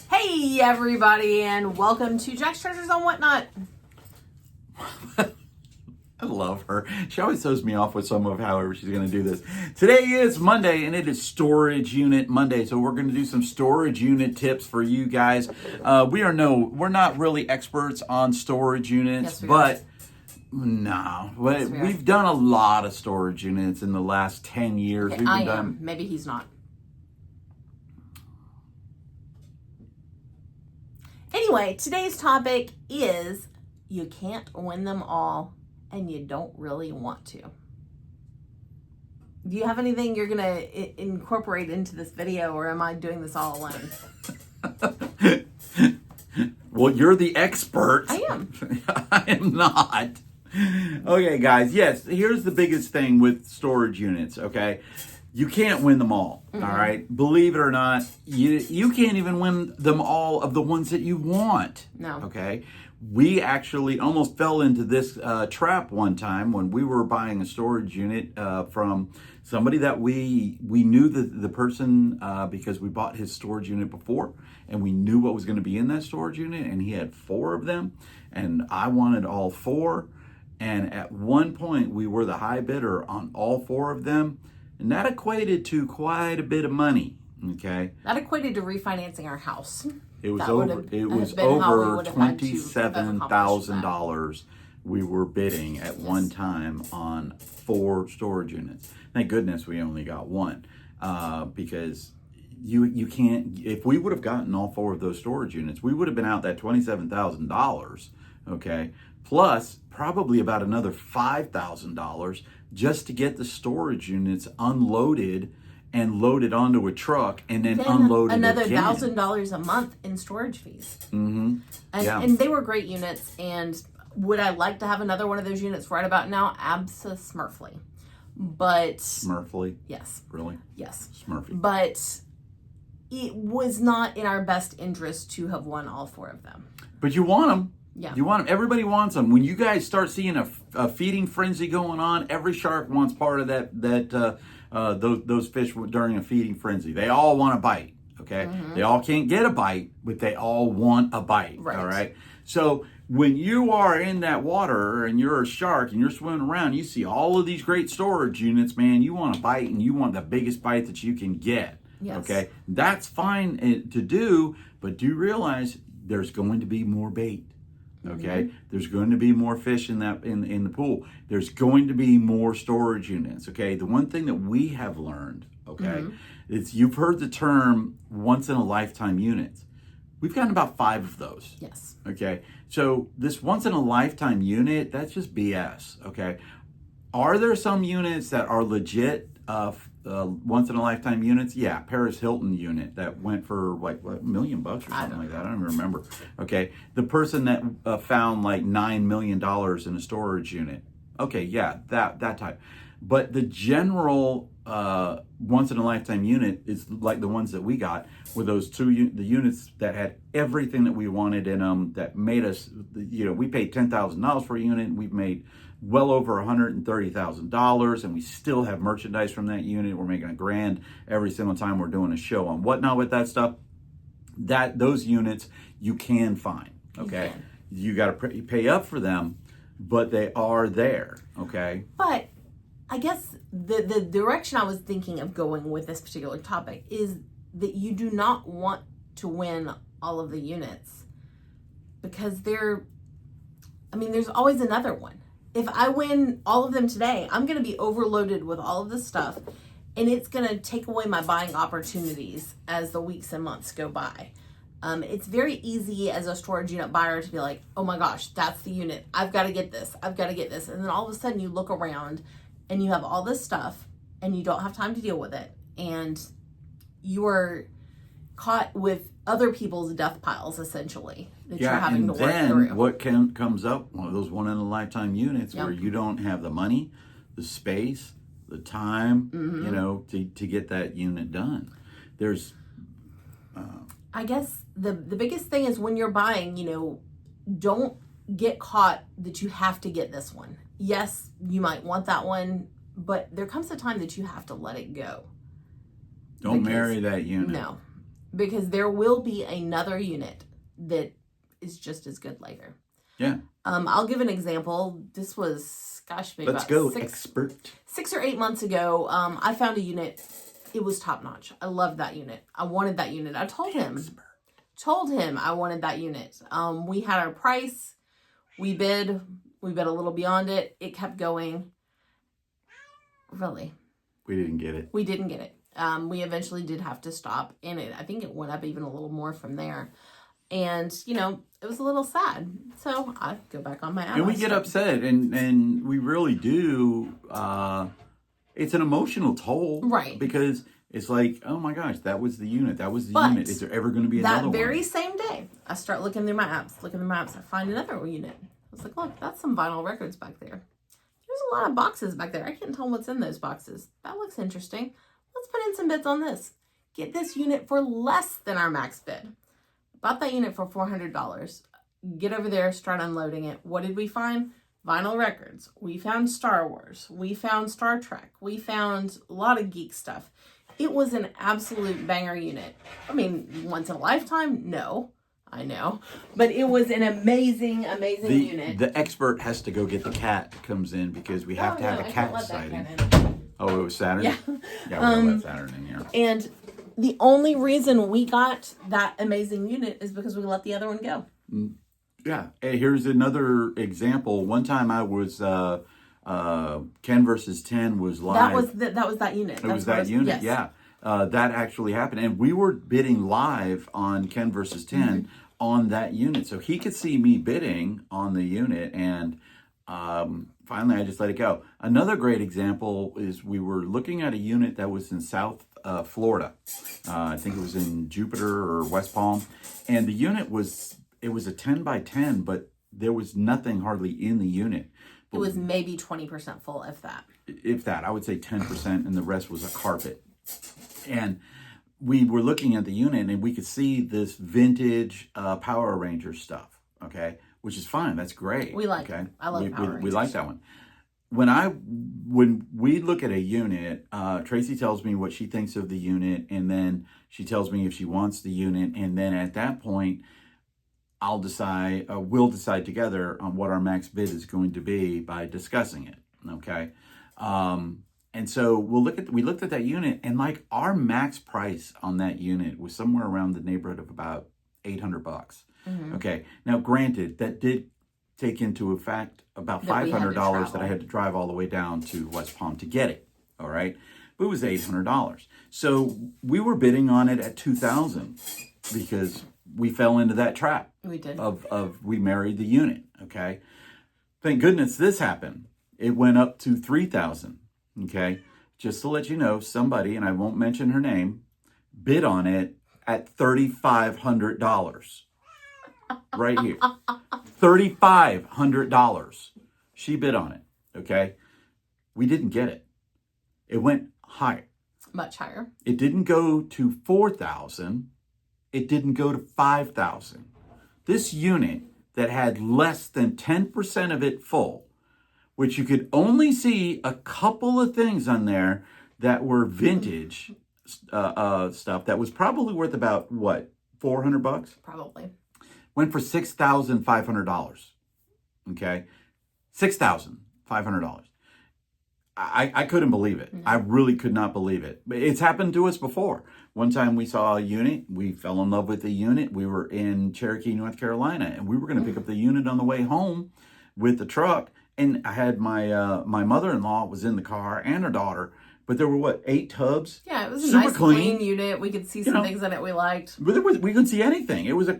Hey everybody, and welcome to Jack's Treasures on Whatnot. I love her. She always throws me off with some of however she's going to do this. Today is Monday, and it is Storage Unit Monday. So we're going to do some storage unit tips for you guys. We're not really experts on storage units, Yes, we've done a lot of storage units in the last 10 years. Okay, Maybe he's not. Anyway, today's topic is you can't win them all, and you don't really want to. Do you have anything you're going to incorporate into this video, or am I doing this all alone? Well, you're the expert. I am. I am not. Okay, guys. Yes, here's the biggest thing with storage units, okay? You can't win them all, all right? Believe it or not, you can't even win them all of the ones that you want. No. Okay? We actually almost fell into this trap one time when we were buying a storage unit from somebody that we knew the person because we bought his storage unit before, and we knew what was going to be in that storage unit, and he had 4 of them, and I wanted all 4. And at one point, we were the high bidder on all 4 of them. And that equated to quite a bit of money, okay? That equated to refinancing our house. It was That over $27,000 we were bidding at one time on 4 storage units. Thank goodness we only got 1 because you can't, if we would have gotten all 4 of those storage units, we would have been out that $27,000, okay? Plus probably about another $5,000 just to get the storage units unloaded and loaded onto a truck and then unloaded another again. $1,000 a month in storage fees. Mm-hmm. And they were great units. And would I like to have another one of those units right about now? Abso-smurfly. But Smurfly? yes. Really? Yes. Smurfy. But it was not in our best interest to have won all 4 of them. But you want them. Yeah. You want them. Everybody wants them. When you guys start seeing a feeding frenzy going on, every shark wants part of those fish during a feeding frenzy. They all want a bite. Okay. Mm-hmm. They all can't get a bite, but they all want a bite. Right. All right. So when you are in that water and you're a shark and you're swimming around, you see all of these great storage units, man. You want a bite, and you want the biggest bite that you can get. Yes. Okay. That's fine to do, but do realize there's going to be more bait. Okay, mm-hmm. There's going to be more fish in the pool. There's going to be more storage units. Okay, the one thing that we have learned, okay, is you've heard the term once in a lifetime units. We've gotten about 5 of those. Yes. Okay, so this once in a lifetime unit, that's just BS. Okay, are there some units that are legit once in a lifetime units? Yeah, Paris Hilton unit that went for like $1 million or something like that. I don't even remember. Okay, the person that found like $9 million in a storage unit. Okay, yeah, that type. But the general once in a lifetime unit is like the ones that we got, were those the units that had everything that we wanted in them, that made us, we paid $10,000 for a unit, and we've made well over $130,000, and we still have merchandise from that unit. We're making $1,000 every single time we're doing a show on Whatnot with that stuff. Those units you can find, okay? You got to pay up for them, but they are there, okay? But I guess the direction I was thinking of going with this particular topic is that you do not want to win all of the units, because there's always another one. If I win all of them today, I'm going to be overloaded with all of this stuff, and it's going to take away my buying opportunities as the weeks and months go by. It's very easy as a storage unit buyer to be like, oh my gosh, that's the unit. I've got to get this. I've got to get this. And then all of a sudden you look around and you have all this stuff and you don't have time to deal with it. And you are caught with other people's death piles, essentially, that you're having to work through. And then what comes up, one of those one in a lifetime units where you don't have the money, the space, the time, to get that unit done. There's, I guess the biggest thing is when you're buying, don't get caught that you have to get this one. Yes, you might want that one, but there comes a time that you have to let it go. Don't marry that unit. No. because there will be another unit that is just as good later. Yeah. I'll give an example. This was, maybe Let's about go, expert. 6 or 8 months ago. I found a unit. It was top notch. I loved that unit. I wanted that unit. I told him I wanted that unit. We had our price. We bid a little beyond it. It kept going. Really. We didn't get it. We didn't get it. We eventually did have to stop in it. I think it went up even a little more from there. And, it was a little sad. So I go back on my And we get upset, and we really do. It's an emotional toll. Right. Because it's like, oh my gosh, that was the unit. That was the unit. Is there ever going to be another one? That very same day, I start looking through my apps. I find another unit. I was like, look, that's some vinyl records back there. There's a lot of boxes back there. I can't tell what's in those boxes. That looks interesting. Let's put in some bids on this. Get this unit for less than our max bid. Bought that unit for $400. Get over there, start unloading it. What did we find? Vinyl records. We found Star Wars. We found Star Trek. We found a lot of geek stuff. It was an absolute banger unit. I mean, once in a lifetime? No. I know. But it was an amazing unit. The expert has to go get the cat that comes in because we have to have a cat sighting. Oh, it was Saturn? Yeah. Yeah, we'll let Saturn in here. And the only reason we got that amazing unit is because we let the other one go. Yeah. And here's another example. One time I was, Ken versus 10 was live. That was that unit. It was that unit, yes. Yeah. That actually happened. And we were bidding live on Ken versus 10 on that unit. So he could see me bidding on the unit. And finally, I just let it go. Another great example is we were looking at a unit that was in South Florida. I think it was in Jupiter or West Palm. And the unit was a 10 by 10, but there was nothing hardly in the unit. It was maybe 20% full, if that. If that, I would say 10%, and the rest was a carpet. And we were looking at the unit, and we could see this vintage Power Ranger stuff, okay? Which is fine. That's great. We like it. I love Power Rangers. We like that one. When we look at a unit, Tracy tells me what she thinks of the unit, and then she tells me if she wants the unit, and then at that point, we'll decide together on what our max bid is going to be by discussing it. Okay. And so we looked at that unit, and like our max price on that unit was somewhere around the neighborhood of about $800. Mm-hmm. Okay. Now, granted, that did take into effect about $500 that I had to drive all the way down to West Palm to get it. All right. But it was $800. So we were bidding on it at $2,000 because we fell into that trap. We did. We married the unit. Okay. Thank goodness this happened. It went up to $3,000. Okay. Just to let you know, somebody, and I won't mention her name, bid on it at $3,500. Right here. $3,500. She bid on it. Okay. We didn't get it. It went higher. Much higher. It didn't go to $4,000. It didn't go to $5,000. This unit that had less than 10% of it full, which you could only see a couple of things on there that were vintage stuff that was probably worth about, what, $400? Probably. Went for $6,500. Okay? $6,500. I couldn't believe it. No. I really could not believe it. But it's happened to us before. One time we saw a unit. We fell in love with the unit. We were in Cherokee, North Carolina, and we were going to pick up the unit on the way home with the truck. And I had my mother-in-law was in the car and her daughter. But there were, 8 tubs? Yeah, it was a nice clean unit. We could see some things in it we liked. But we couldn't see anything. It was a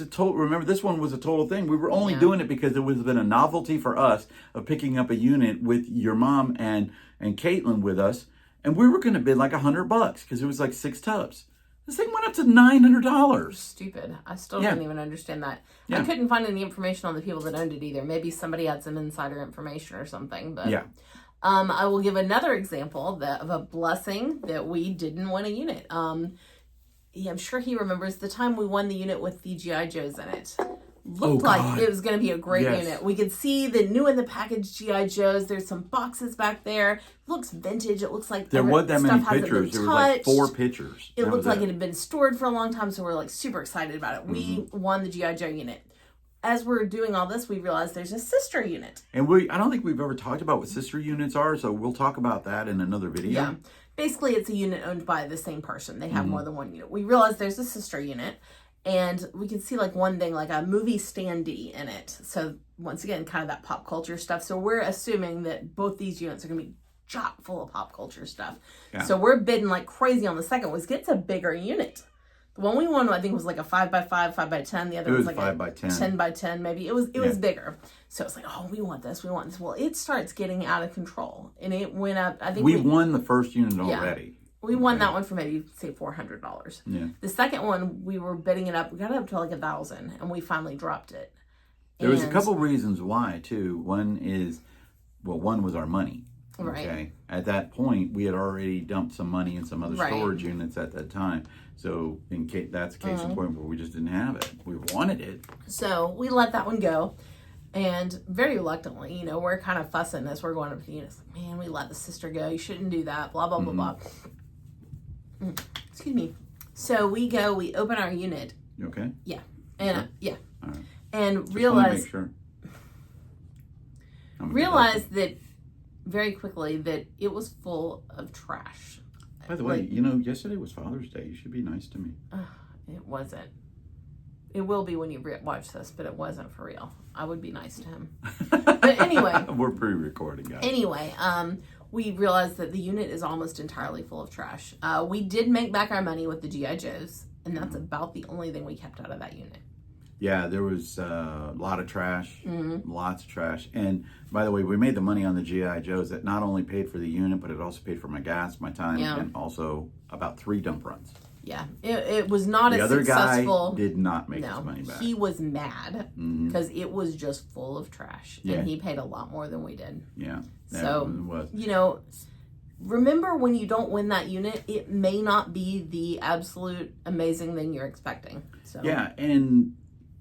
total. Remember, this one was a total thing. We were only doing it because it was been a novelty for us of picking up a unit with your mom and Caitlin with us, and we were going to bid like $100 because it was like 6 tubs. This thing went up to $900. Stupid. I still didn't even understand that. Yeah. I couldn't find any information on the people that owned it either. Maybe somebody had some insider information or something. But yeah. I will give another example of a blessing that we didn't win a unit. I'm sure he remembers the time we won the unit with the G.I. Joes in it. looked Oh, like God. it was going to be a great Yes. unit. We could see the new in the package G.I. Joes. There's some boxes back there. It looks vintage. It looks like There wasn't that many stuff hasn't been pictures. There was like 4 touched. pictures. It That looked was like it had been stored for a long time, so we're like super excited about it. We won the G.I. Joe unit. As we're doing all this, we realized there's a sister unit. And I don't think we've ever talked about what sister units are, so we'll talk about that in another video. Yeah. Basically, it's a unit owned by the same person. They have more than one unit. We realized there's a sister unit, and we could see like one thing, like a movie standee in it. So once again, kind of that pop culture stuff. So we're assuming that both these units are going to be chock full of pop culture stuff. Yeah. So we're bidding like crazy on the second one. It's a bigger unit. The one we won, I think, was like a 5x5, 5x10. The other It was like 5x10. 10x10, maybe. It was bigger. So it's like, oh, we want this. Well, it starts getting out of control, and it went up. I think We won the first unit already. we won that one for maybe say $400. Yeah. The second one, we were bidding it up. We got it up to like 1,000, and we finally dropped it. There was a couple reasons why too. One was our money. Right. Okay. At that point, we had already dumped some money in some other Right. storage units at that time. So in case that's a case in point where we just didn't have it. We wanted it. So we let that one go. And very reluctantly, we're kind of fussing as we're going up to the units. Like, man, we let the sister go. You shouldn't do that. Blah, blah, blah, blah. Excuse me. So we open our unit. You okay? Yeah. And yeah. All right. And Just realize wanna make sure. realized that very quickly that it was full of trash. By the way, yesterday was Father's Day. You should be nice to me. It wasn't. It will be when you watch this, but it wasn't for real. I would be nice to him. But anyway. We're pre-recording, guys. Anyway, we realized that the unit is almost entirely full of trash. We did make back our money with the G.I. Joes, and that's about the only thing we kept out of that unit. Yeah, there was a lot of trash, lots of trash. And by the way, we made the money on the G.I. Joes that not only paid for the unit, but it also paid for my gas, my time, and also about 3 dump runs. Yeah, it was not the as other successful. guy did not make his money back. He was mad because it was just full of trash, and he paid a lot more than we did. Yeah, so was. Remember when you don't win that unit, it may not be the absolute amazing thing you're expecting. So Yeah, and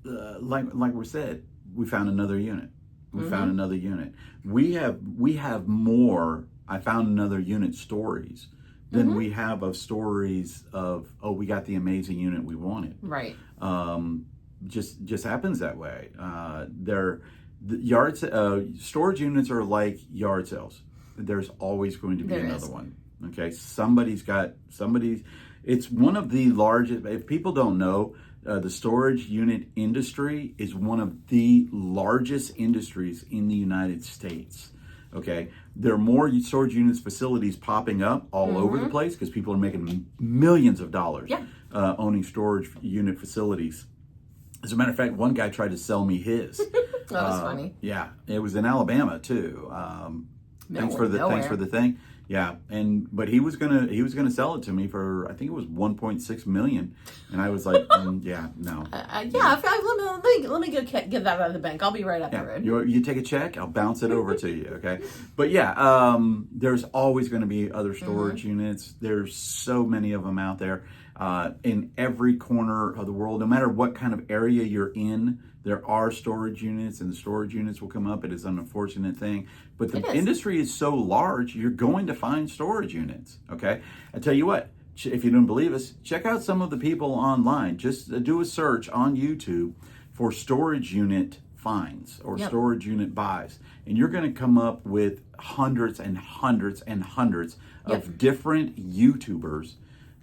like we said, we found another unit. We found another unit. We have more. I found another unit stories than we have of stories of, oh, we got the amazing unit we wanted. Right. Just happens that way. Storage units are like yard sales. There's always going to be another one. Okay, it's one of the largest. If people don't know, the storage unit industry is one of the largest industries in the United States. Okay, there are more storage units facilities popping up all over the place because people are making millions of dollars owning storage unit facilities. As a matter of fact, one guy tried to sell me his. That was funny. Yeah, it was in Alabama too. Thanks for the thing. Yeah, but he was gonna sell it to me for, I think it was 1.6 million, and I was like, yeah, no. Let me go get that out of the bank. I'll be right up the road. You take a check, I'll bounce it over to you, okay? But yeah, there's always going to be other storage units. There's so many of them out there in every corner of the world. No matter what kind of area you're in, there are storage units, and the storage units will come up. It is an unfortunate thing, but the industry is so large, you're going to find storage units, okay? I tell you what, if you don't believe us, check out some of the people online. Just do a search on YouTube for storage unit finds or storage unit buys, and you're going to come up with hundreds and hundreds and hundreds of different YouTubers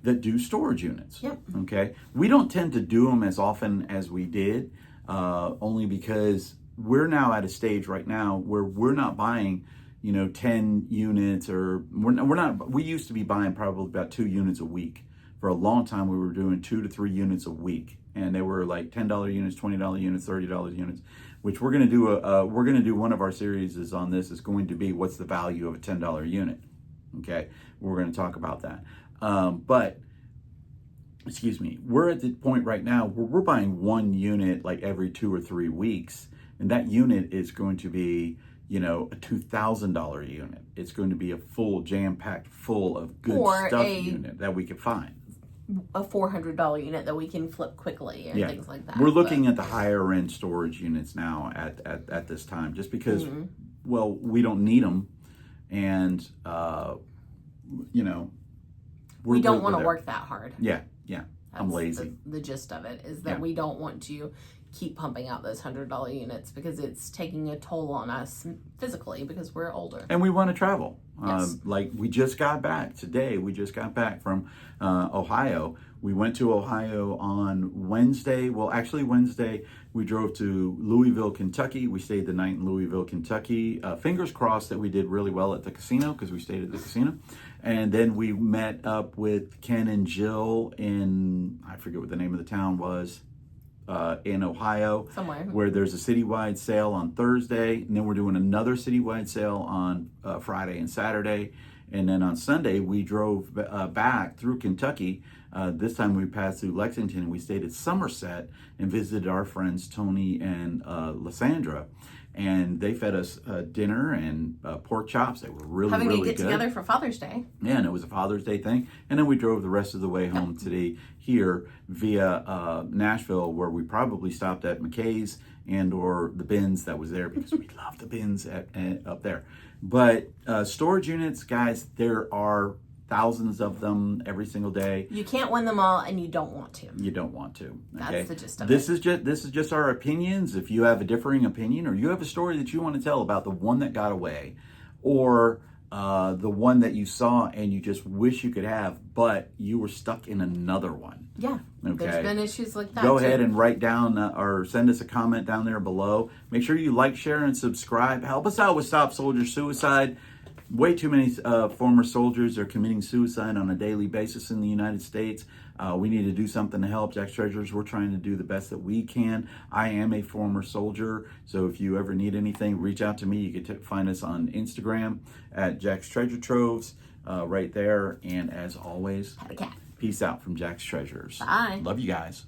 that do storage units. Okay, we don't tend to do them as often as we did, only because we're now at a stage right now where we're not buying 10 units, or we're not. We used to be buying probably about 2 units a week. For a long time, we were doing 2 to 3 units a week, and they were like $10 units, $20 units, $30 units. Which we're going to do. One of our series is on this. Is going to be what's the value of a $10 unit. Okay, we're going to talk about that. But excuse me, we're at the point right now where we're buying 1 unit like every 2 or 3 weeks, and that unit is going to be a $2,000 unit. It's going to be a full jam-packed full of good stuff unit that we can find. a $400 unit that we can flip quickly and things like that. We're looking at the higher end storage units now at this time, just because, well, we don't need them, and we don't want to work that hard. Yeah. I'm lazy. The gist of it is that we don't want to keep pumping out those $100 units because it's taking a toll on us physically because we're older. And we want to travel. Yes. Like we just got back today. We just got back from Ohio. We went to Ohio on Wednesday. Well, actually Wednesday we drove to Louisville, Kentucky. We stayed the night in Louisville, Kentucky. Fingers crossed that we did really well at the casino because we stayed at the casino. And then we met up with Ken and Jill in, I forget what the name of the town was, in Ohio. Somewhere. Where there's a citywide sale on Thursday. And then we're doing another citywide sale on Friday and Saturday. And then on Sunday, we drove back through Kentucky. This time we passed through Lexington. We stayed at Somerset and visited our friends Tony and Lysandra. And they fed us dinner and pork chops. They were really, having really to get good. together for Father's Day. Yeah, and it was a Father's Day thing. And then we drove the rest of the way home today here via Nashville, where we probably stopped at McKay's and or the bins that was there because we love the bins up there. But storage units, guys, there are thousands of them every single day. You can't win them all, and you don't want to. You don't want to. Okay? That's the gist of this it. This is just our opinions. If you have a differing opinion, or you have a story that you want to tell about the one that got away, or the one that you saw and you just wish you could have, but you were stuck in another one. Yeah. Okay. There's been issues like that. Go ahead and write down or send us a comment down there below. Make sure you like, share, and subscribe. Help us out with Stop Soldier Suicide. Way too many former soldiers are committing suicide on a daily basis in the United States. We need to do something to help. Jack's Treasures, we're trying to do the best that we can. I am a former soldier, so if you ever need anything, reach out to me. You can find us on Instagram at Jack's Treasure Troves, right there. And as always, Have a cat. peace out from Jack's Treasures. Bye. Love you guys.